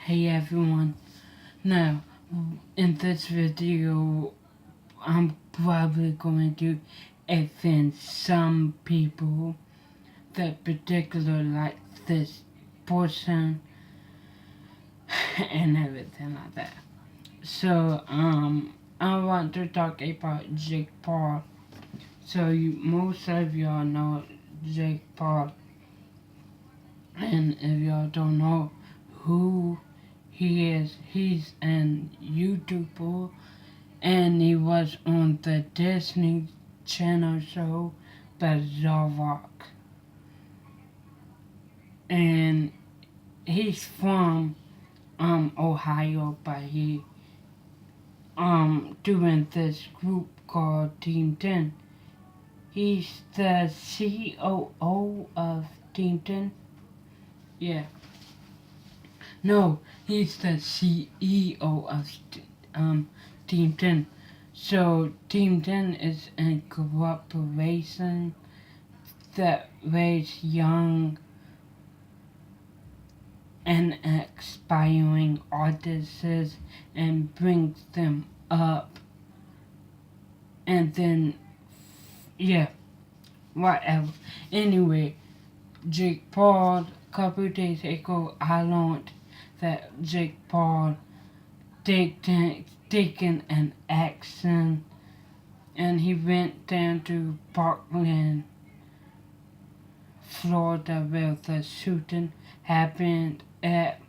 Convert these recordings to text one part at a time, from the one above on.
Hey everyone. Now, in this video, I'm probably going to offend some people that particular like this person and everything like that. So, I want to talk about Jake Paul. So, most of y'all know Jake Paul, and if y'all don't know who he is, he's an YouTuber and he was on the Disney Channel show Berserk. And he's from Ohio, but he doing this group called Team 10. He's the COO of Team 10. Yeah. No, he's the CEO of Team 10. So Team 10 is a corporation that raise young and aspiring artists and brings them up. And then, yeah, whatever. Anyway, Jake Paul, a couple days ago, I learned that Jake Paul taken an action and he went down to Parkland, Florida, where the shooting happened at.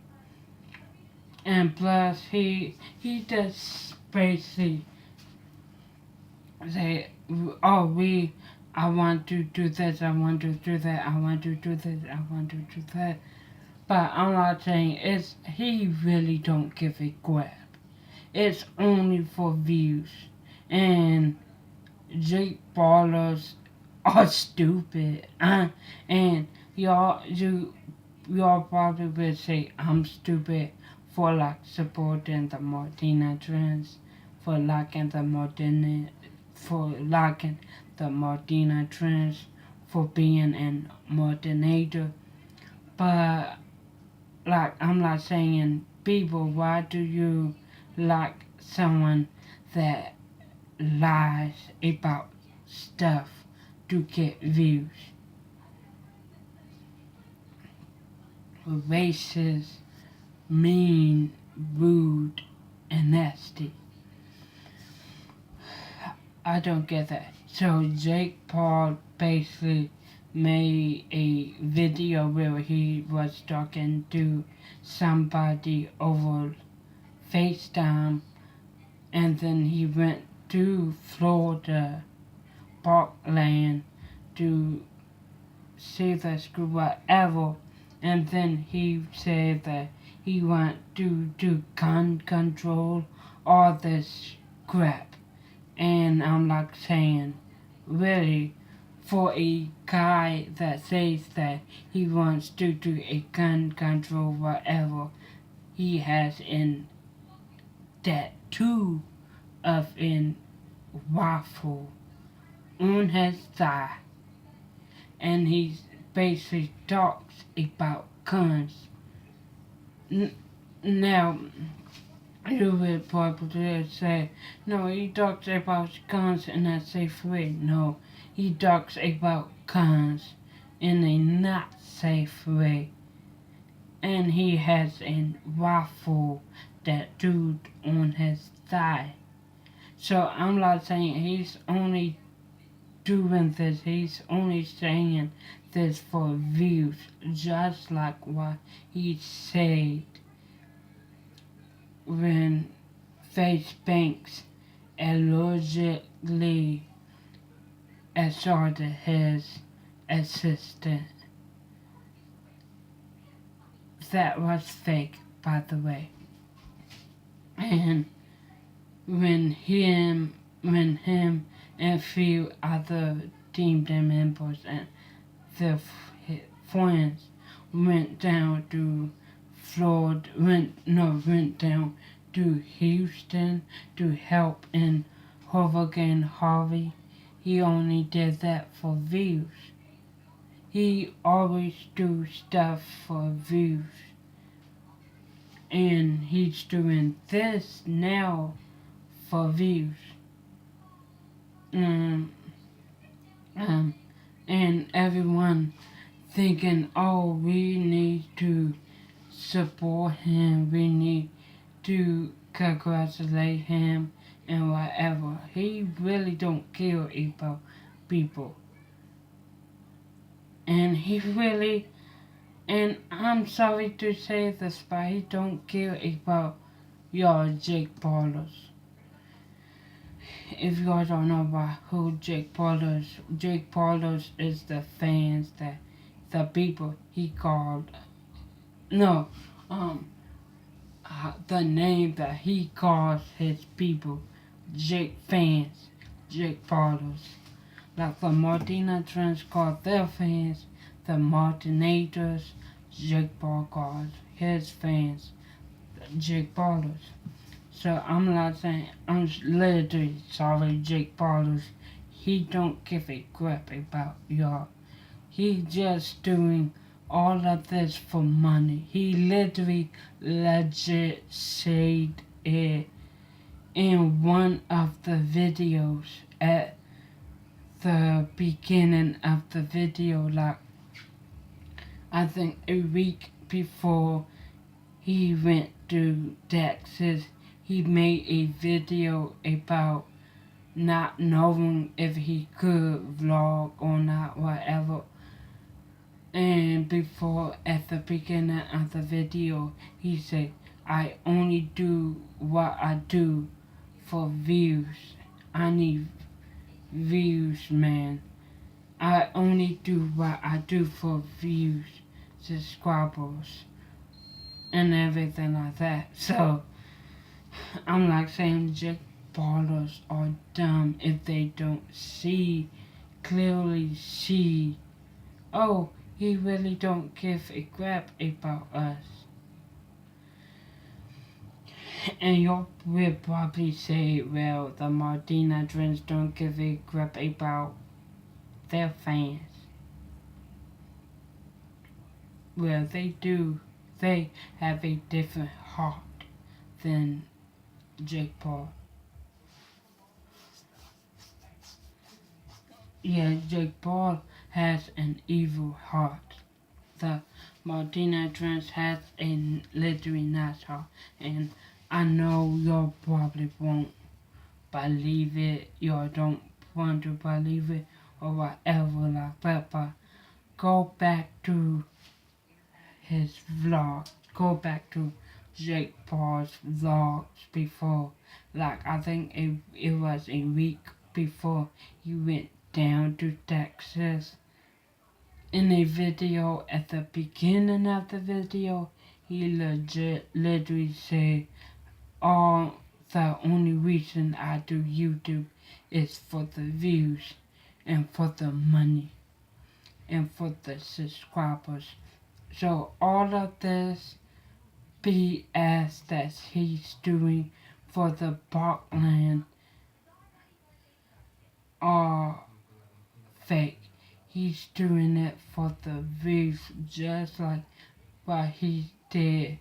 And plus, he just basically say, oh, I want to do this, I want to do that, I want to do this, I want to do that. But I'm not saying he really don't give a crap. It's only for views. And Jake Ballers are stupid. And y'all probably will say I'm stupid for like supporting the Martina trans, for liking the Martina trans, for being an Martinator. But like I'm not saying people, why do you like someone that lies about stuff to get views? Racist, mean, rude, and nasty. I don't get that. So Jake Paul basically made a video where he was talking to somebody over FaceTime, and then he went to Florida, Parkland, to see the school, whatever, and then he said that he want to do gun control, all this crap. And I'm like saying, really, for a guy that says that he wants to do a gun control, whatever, he has in tattoo of an waffle on his thigh, and he basically talks about guns. Now, you would probably say, no, he talks about guns in a safe way. No, he talks about guns in a not safe way. And he has a waffle tattooed on his thigh. So I'm not saying he's only doing this, he's only saying this for views, just like what he said when Face Banks allegedly assaulted his assistant. That was fake, by the way. And when him and a few other team members and their friends went down to Florida, went down to Houston to help in Hurricane Harvey. He only did that for views. He always do stuff for views. and he's doing this now for views. Um, um, and everyone thinking, oh, we need to support him, we need to congratulate him and whatever. He really don't care about people. And he really, and I'm sorry to say this, but he don't care about y'all Jake Paulers. If y'all don't know about who Jake Paulers is the fans that the people he called. No, the name that he calls his people, Jake fans, Jake Paulers. Like the Martina Trends called their fans, the Martinators, Jake Paul calls his fans, Jake Paulers. So I'm not saying, I'm literally sorry, Jake Paulers. He don't give a crap about y'all. He just doing all of this for money. He literally legit said it in one of the videos at the beginning of the video, like I think a week before he went to Texas, he made a video about not knowing if he could vlog or not, whatever. And before, at the beginning of the video, he said, I only do what I do for views. I need views, man. I only do what I do for views, subscribers, and everything like that. So, I'm like saying Jake Paulers are dumb if they don't clearly see, oh, he really don't give a crap about us. And you will probably say, well, the Martina Trends don't give a crap about their fans. Well, they do. They have a different heart than Jake Paul. Yeah, Jake Paul has an evil heart. The Martina Trends has a literally nice heart. And I know you probably won't believe it, you don't want to believe it, or whatever like that, but go back to his vlog. Go back to Jake Paul's vlogs before. Like, I think it was a week before he went down to Texas. In a video at the beginning of the video, he literally said, oh, the only reason I do YouTube is for the views and for the money and for the subscribers. So all of this BS that he's doing for the Parkland are fake. He's doing it for the views, just like what he did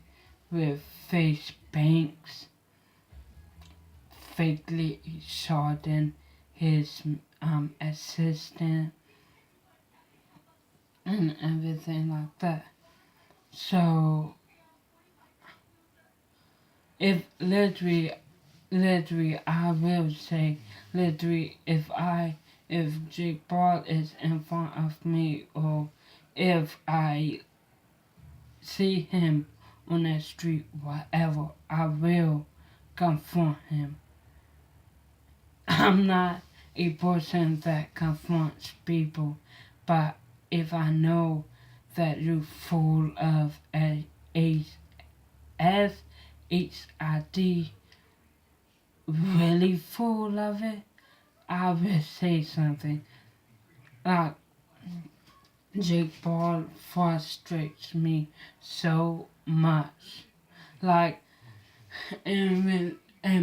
with Face Banks, fakely shorting his assistant and everything like that. So if literally I will say literally if Jake Paul is in front of me, or if I see him on the street, whatever, I will confront him. I'm not a person that confronts people, but if I know that you're full of SHID, really full of it, I will say something. Like, Jake Paul frustrates me so much. Like, and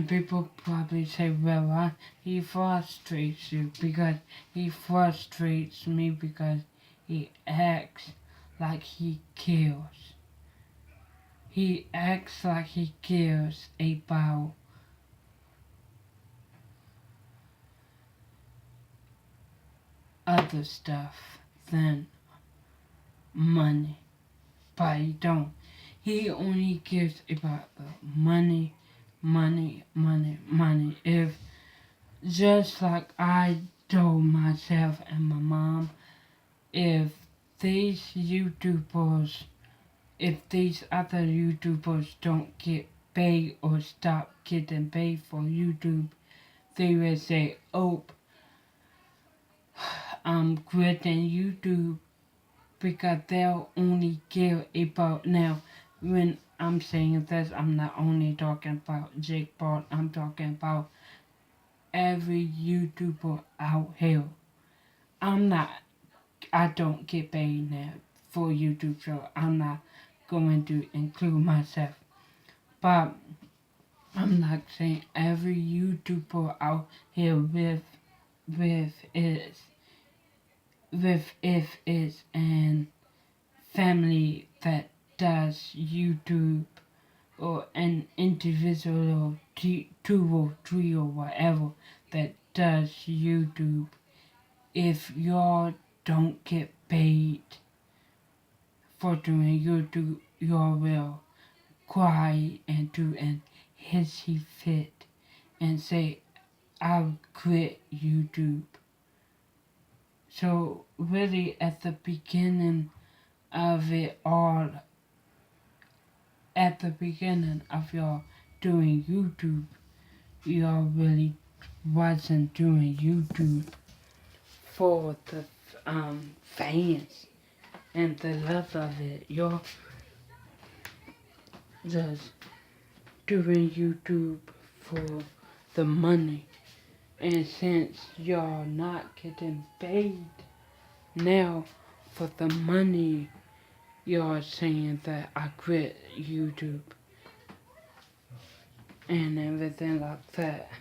people probably say, well, why he frustrates you? Because he frustrates me because he acts like he cares. he acts like he cares about other stuff than money, but he don't. He only cares about the money, money, money, money. If just like I told myself and my mom, if these YouTubers, if these other YouTubers don't get paid or stop getting paid for YouTube, they will say, oh, I'm quitting YouTube, because they'll only care about, now when I'm saying this, I'm not only talking about Jake Paul, I'm talking about every YouTuber out here. I don't get paid now for YouTube, so I'm not going to include myself. But I'm not saying every YouTuber out here with is with if it's an family that does YouTube, or an individual or two or three or whatever that does YouTube. If y'all don't get paid for doing YouTube, y'all will cry and do an hissy fit and say, I'll quit YouTube. So really at the beginning of it all, at the beginning of y'all doing YouTube, y'all really wasn't doing YouTube for the fans and the love of it. Y'all just doing YouTube for the money. And since y'all not getting paid now for the money, y'all saying that I quit YouTube and everything like that.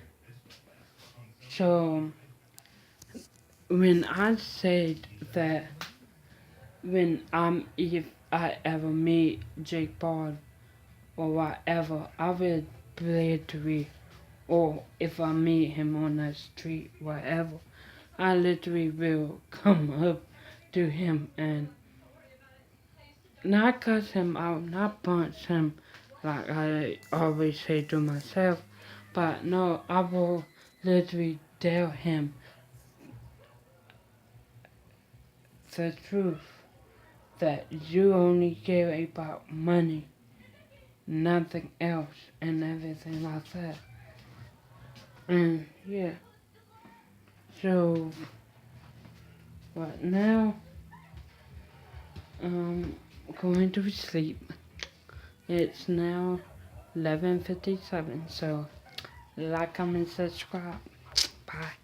So when I said that, if I ever meet Jake Paul or whatever, I will literally, or if I meet him on the street, whatever, I literally will come up to him and not cuss him out, not punch him like I always say to myself, but no, I will literally tell him the truth, that you only care about money, nothing else, and everything like that. And yeah, so, but now, going to sleep. It's now 11:57, so like, comment, subscribe. Bye.